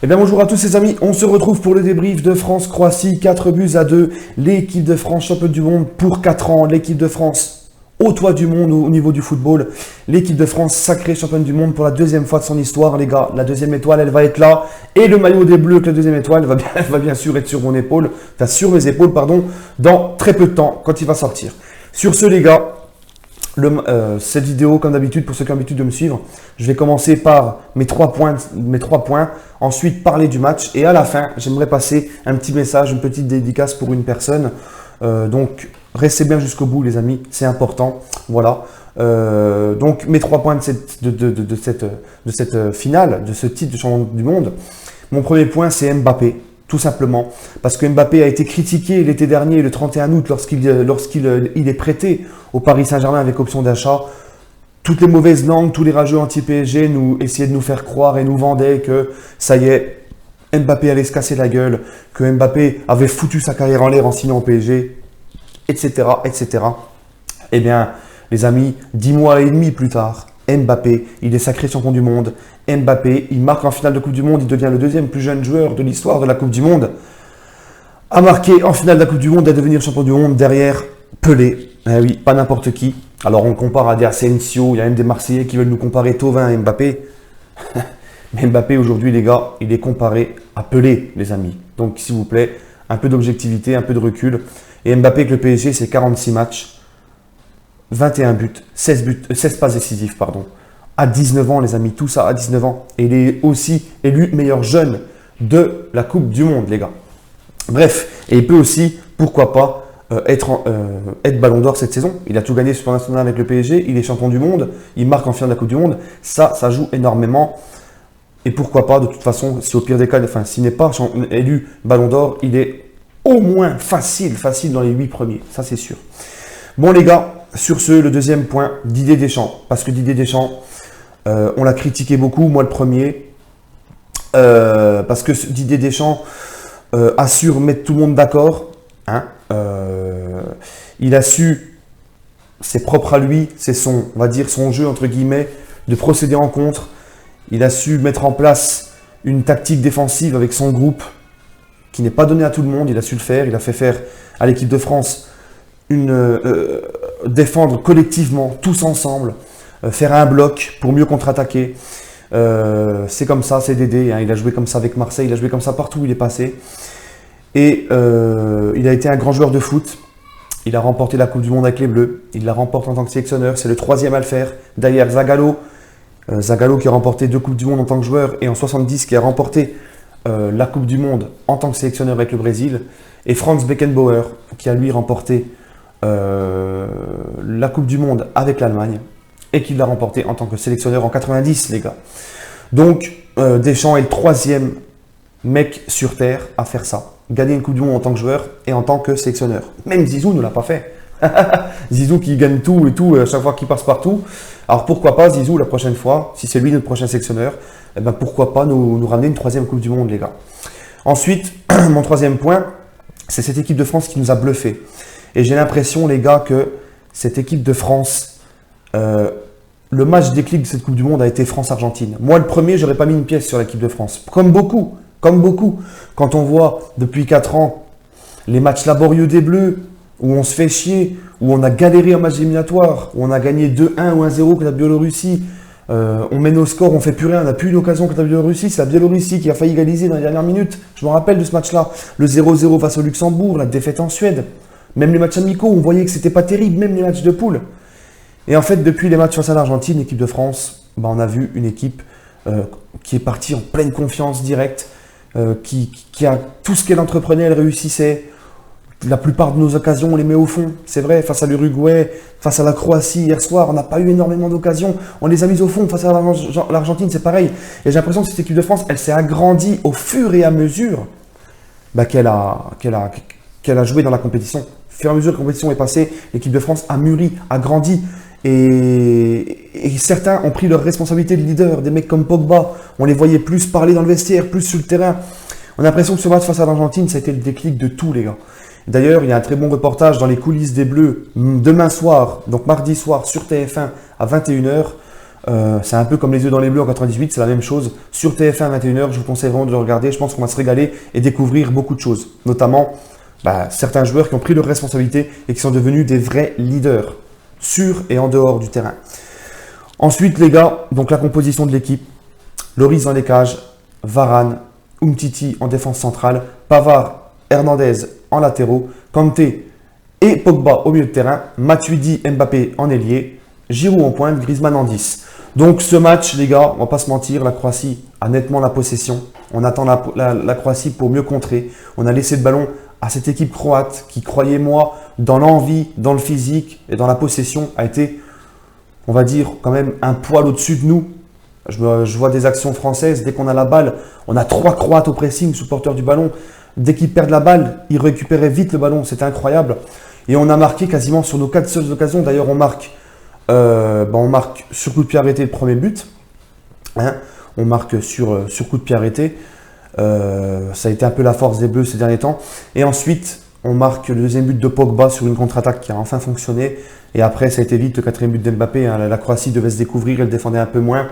Eh bien bonjour à tous les amis, on se retrouve pour le débrief de France-Croatie, 4-2. L'équipe de France championne du monde pour 4 ans, l'équipe de France au toit du monde au niveau du football, l'équipe de France sacrée championne du monde pour la deuxième fois de son histoire les gars, la deuxième étoile elle va être là, et le maillot des Bleus avec la deuxième étoile va bien sûr être sur mon épaule, enfin sur mes épaules pardon, dans très peu de temps quand il va sortir. Sur ce les gars, cette vidéo, comme d'habitude, pour ceux qui ont l'habitude de me suivre, je vais commencer par mes trois points, ensuite parler du match, et à la fin, j'aimerais passer un petit message, une petite dédicace pour une personne. Donc, restez bien jusqu'au bout, les amis, c'est important. Voilà. Donc, mes 3 points de cette finale, de ce titre de champion du monde. Mon premier point, c'est Mbappé. Tout simplement, parce que Mbappé a été critiqué l'été dernier, le 31 août, lorsqu'il est prêté au Paris Saint-Germain avec option d'achat. Toutes les mauvaises langues, tous les rageux anti-PSG nous essayaient de nous faire croire et nous vendaient que ça y est, Mbappé allait se casser la gueule, que Mbappé avait foutu sa carrière en l'air en signant au PSG, etc., etc. Eh bien, les amis, 10 mois et demi plus tard, Mbappé, il est sacré champion du monde. Mbappé, il marque en finale de Coupe du Monde, il devient le deuxième plus jeune joueur de l'histoire de la Coupe du Monde à marquer en finale de la Coupe du Monde et à devenir champion du monde derrière Pelé. Eh oui, pas n'importe qui. Alors on compare à des Asensio, il y a même des Marseillais qui veulent nous comparer Thauvin et Mbappé. Mais Mbappé aujourd'hui les gars, il est comparé à Pelé les amis. Donc s'il vous plaît, un peu d'objectivité, un peu de recul. Et Mbappé avec le PSG, c'est 46 matchs. 21 buts, 16 passes décisives, pardon. À 19 ans, les amis, tout ça à 19 ans. Et il est aussi élu meilleur jeune de la Coupe du Monde, les gars. Bref, et il peut aussi, pourquoi pas, être Ballon d'Or cette saison. Il a tout gagné sur le national avec le PSG, il est champion du monde, il marque en finale de la Coupe du Monde. Ça joue énormément. Et pourquoi pas, de toute façon, si au pire des cas, enfin, s'il n'est pas élu Ballon d'Or, il est au moins facile dans les 8 premiers. Ça, c'est sûr. Bon, les gars. Sur ce, le deuxième point, Didier Deschamps. Parce que Didier Deschamps, on l'a critiqué beaucoup, moi le premier. Parce que Didier Deschamps a su mettre tout le monde d'accord. Hein, il a su, c'est propre à lui, c'est son, on va dire, son jeu, entre guillemets, de procéder en contre. Il a su mettre en place une tactique défensive avec son groupe qui n'est pas donnée à tout le monde. Il a su le faire. Il a fait faire à l'équipe de France défendre collectivement, tous ensemble, faire un bloc pour mieux contre-attaquer. C'est comme ça, c'est Dédé. Hein, il a joué comme ça avec Marseille, il a joué comme ça partout où il est passé. Et il a été un grand joueur de foot. Il a remporté la Coupe du Monde avec les Bleus. Il la remporte en tant que sélectionneur. C'est le 3e à le faire. D'ailleurs, Zagallo qui a remporté 2 Coupes du Monde en tant que joueur et en 70 qui a remporté la Coupe du Monde en tant que sélectionneur avec le Brésil. Et Franz Beckenbauer qui a lui remporté la Coupe du Monde avec l'Allemagne et qui l'a remporté en tant que sélectionneur en 90 les gars. Donc Deschamps est le 3e mec sur Terre à faire ça. Gagner une Coupe du Monde en tant que joueur et en tant que sélectionneur. Même Zizou ne l'a pas fait. Zizou qui gagne tout et tout à chaque fois qu'il passe partout. Alors pourquoi pas Zizou la prochaine fois, si c'est lui notre prochain sélectionneur, eh ben pourquoi pas nous ramener une 3e Coupe du Monde les gars. Ensuite, mon 3e point, c'est cette équipe de France qui nous a bluffé. Et j'ai l'impression, les gars, que cette équipe de France, le match déclic de cette Coupe du Monde a été France-Argentine. Moi, le premier, j'aurais pas mis une pièce sur l'équipe de France. Comme beaucoup. Quand on voit depuis 4 ans les matchs laborieux des Bleus, où on se fait chier, où on a galéré en match éliminatoire, où on a gagné 2-1 ou 1-0 contre la Biélorussie, on met nos scores, on fait plus rien, on n'a plus eu l'occasion contre la Biélorussie, c'est la Biélorussie qui a failli égaliser dans les dernières minutes. Je me rappelle de ce match-là. Le 0-0 face au Luxembourg, la défaite en Suède. Même les matchs amicaux, on voyait que c'était pas terrible, même les matchs de poule. Et en fait, depuis les matchs face à l'Argentine, l'équipe de France, on a vu une équipe qui est partie en pleine confiance directe, qui a tout ce qu'elle entreprenait, elle réussissait. La plupart de nos occasions, on les met au fond. C'est vrai, face à l'Uruguay, face à la Croatie, hier soir, on n'a pas eu énormément d'occasions. On les a mises au fond. Face à l'Argentine, c'est pareil. Et j'ai l'impression que cette équipe de France, elle s'est agrandie au fur et à mesure qu'elle a joué dans la compétition. Au fur et à mesure que la compétition est passée, l'équipe de France a mûri, a grandi. Et certains ont pris leur responsabilité de leader. Des mecs comme Pogba, on les voyait plus parler dans le vestiaire, plus sur le terrain. On a l'impression que ce match face à l'Argentine, ça a été le déclic de tout, les gars. D'ailleurs, il y a un très bon reportage dans les coulisses des Bleus demain soir, donc mardi soir sur TF1 à 21 h C'est un peu comme les yeux dans les bleus en 98, c'est la même chose. Sur TF1 à 21h, je vous conseille vraiment de le regarder. Je pense qu'on va se régaler et découvrir beaucoup de choses. Notamment certains joueurs qui ont pris leurs responsabilités et qui sont devenus des vrais leaders, sur et en dehors du terrain. Ensuite, les gars, donc la composition de l'équipe. Lloris dans les cages, Varane, Umtiti en défense centrale, Pavard, Hernandez en latéraux, Kanté et Pogba au milieu de terrain, Matuidi, Mbappé en ailier, Giroud en pointe, Griezmann en 10. Donc ce match, les gars, on va pas se mentir, la Croatie a nettement la possession. On attend la Croatie pour mieux contrer. On a laissé le ballon à cette équipe croate qui, croyez-moi, dans l'envie, dans le physique et dans la possession, a été, on va dire, quand même un poil au-dessus de nous. Je vois des actions françaises, dès qu'on a la balle, on a 3 Croates au pressing, sous porteur du ballon. Dès qu'ils perdent la balle, ils récupéraient vite le ballon, c'était incroyable. Et on a marqué quasiment sur nos 4 seules occasions. D'ailleurs, on marque sur coup de pied arrêté le premier but. Hein, on marque sur coup de pied arrêté. Ça a été un peu la force des Bleus ces derniers temps. Et ensuite, on marque le deuxième but de Pogba sur une contre-attaque qui a enfin fonctionné. Et après, ça a été vite le 4e but d'Mbappé. Hein. La Croatie devait se découvrir, elle défendait un peu moins.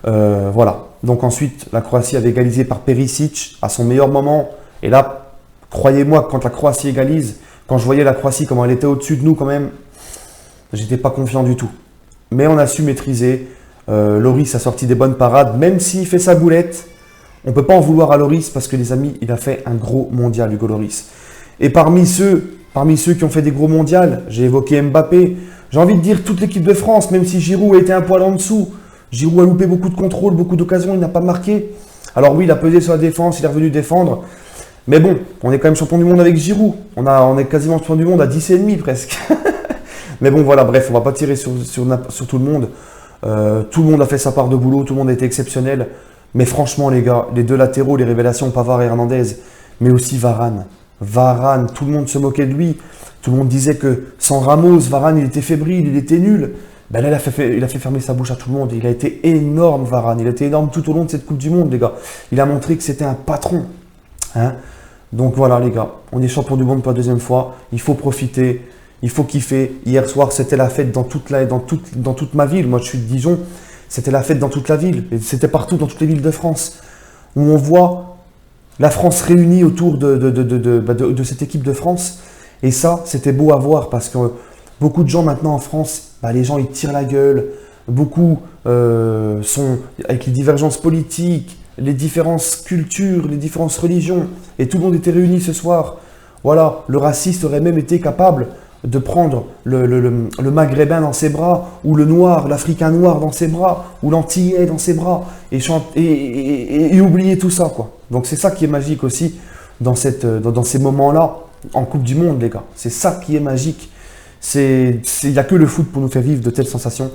Voilà. Donc ensuite, la Croatie avait égalisé par Perisic à son meilleur moment. Et là, croyez-moi, quand la Croatie égalise, quand je voyais la Croatie, comment elle était au-dessus de nous quand même, j'étais pas confiant du tout. Mais on a su maîtriser. Lloris a sorti des bonnes parades, même s'il fait sa boulette. On ne peut pas en vouloir à Lloris parce que les amis, il a fait un gros mondial, Hugo Lloris. Et parmi ceux qui ont fait des gros mondials, j'ai évoqué Mbappé. J'ai envie de dire toute l'équipe de France, même si Giroud a été un poil en dessous. Giroud a loupé beaucoup de contrôles, beaucoup d'occasions, il n'a pas marqué. Alors oui, il a pesé sur la défense, il est revenu défendre. Mais bon, on est quand même champion du monde avec Giroud. On est quasiment champion du monde à 10,5 presque. Mais bon, voilà, bref, on ne va pas tirer sur tout le monde. Tout le monde a fait sa part de boulot, tout le monde a été exceptionnel. Mais franchement, les gars, les 2 latéraux, les révélations, Pavard et Hernandez, mais aussi Varane. Varane, tout le monde se moquait de lui. Tout le monde disait que sans Ramos, Varane, il était fébrile, il était nul. Ben là, il a fait fermer sa bouche à tout le monde. Il a été énorme, Varane. Il a été énorme tout au long de cette Coupe du Monde, les gars. Il a montré que c'était un patron. Hein? Donc voilà, les gars, on est champion du monde pour la 2e fois. Il faut profiter, il faut kiffer. Hier soir, c'était la fête dans toute ma ville. Moi, je suis de Dijon. C'était la fête dans toute la ville. Et c'était partout, dans toutes les villes de France. Où on voit la France réunie autour de cette équipe de France. Et ça, c'était beau à voir parce que beaucoup de gens maintenant en France, les gens ils tirent la gueule. Beaucoup sont avec les divergences politiques, les différentes cultures, les différentes religions. Et tout le monde était réuni ce soir. Voilà, le raciste aurait même été capable de prendre le maghrébin dans ses bras, ou le noir, l'africain noir dans ses bras, ou l'antillais dans ses bras, et oublier tout ça, quoi. Donc c'est ça qui est magique aussi dans ces moments-là, en Coupe du Monde, les gars. C'est ça qui est magique. Il n'y a que le foot pour nous faire vivre de telles sensations.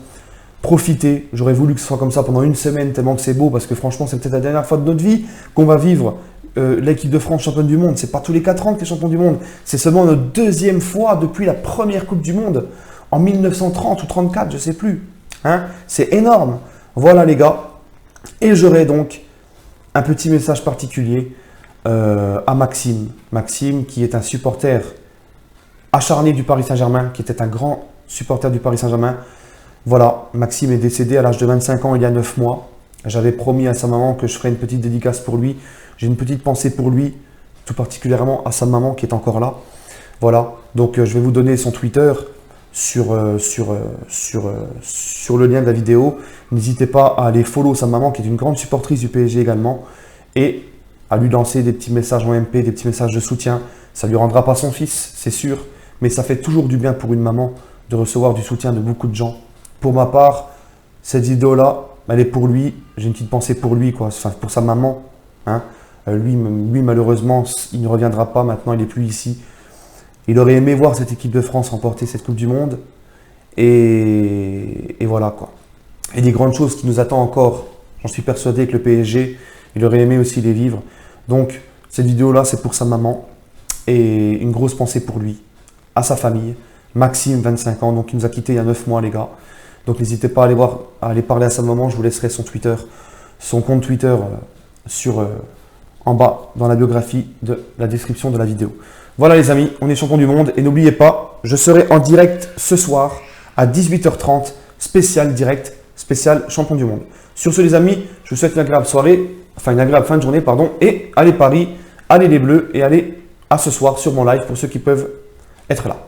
Profitez, j'aurais voulu que ce soit comme ça pendant une semaine, tellement que c'est beau, parce que franchement, c'est peut-être la dernière fois de notre vie qu'on va vivre l'équipe de France championne du monde. C'est pas tous les 4 ans que tu es champion du monde. C'est seulement notre 2e fois depuis la première Coupe du Monde, en 1930 ou 34, je sais plus. Hein, c'est énorme. Voilà les gars. Et j'aurais donc un petit message particulier à Maxime. Maxime qui est un supporter acharné du Paris Saint-Germain, qui était un grand supporter du Paris Saint-Germain. Voilà, Maxime est décédé à l'âge de 25 ans il y a 9 mois. J'avais promis à sa maman que je ferais une petite dédicace pour lui. J'ai une petite pensée pour lui, tout particulièrement à sa maman qui est encore là. Voilà, donc je vais vous donner son Twitter sur le lien de la vidéo. N'hésitez pas à aller follow sa maman qui est une grande supportrice du PSG également et à lui lancer des petits messages en MP, des petits messages de soutien. Ça ne lui rendra pas son fils, c'est sûr, mais ça fait toujours du bien pour une maman de recevoir du soutien de beaucoup de gens. Pour ma part, cette vidéo-là, elle est pour lui. J'ai une petite pensée pour lui, quoi. Enfin, pour sa maman. Hein. Lui, malheureusement, il ne reviendra pas. Maintenant, il n'est plus ici. Il aurait aimé voir cette équipe de France remporter cette Coupe du Monde. Et voilà, quoi. Et des grandes choses qui nous attendent encore. J'en suis persuadé que le PSG, il aurait aimé aussi les vivre. Donc, cette vidéo-là, c'est pour sa maman. Et une grosse pensée pour lui, à sa famille. Maxime, 25 ans, donc il nous a quittés il y a 9 mois, les gars. Donc n'hésitez pas à aller parler à sa maman. Je vous laisserai son Twitter, son compte Twitter en bas dans la biographie de la description de la vidéo. Voilà les amis, on est champion du monde. Et n'oubliez pas, je serai en direct ce soir à 18h30, spécial direct spécial champion du monde. Sur ce les amis, je vous souhaite une agréable soirée, enfin une agréable fin de journée, pardon, et allez Paris, allez les Bleus et allez à ce soir sur mon live pour ceux qui peuvent être là.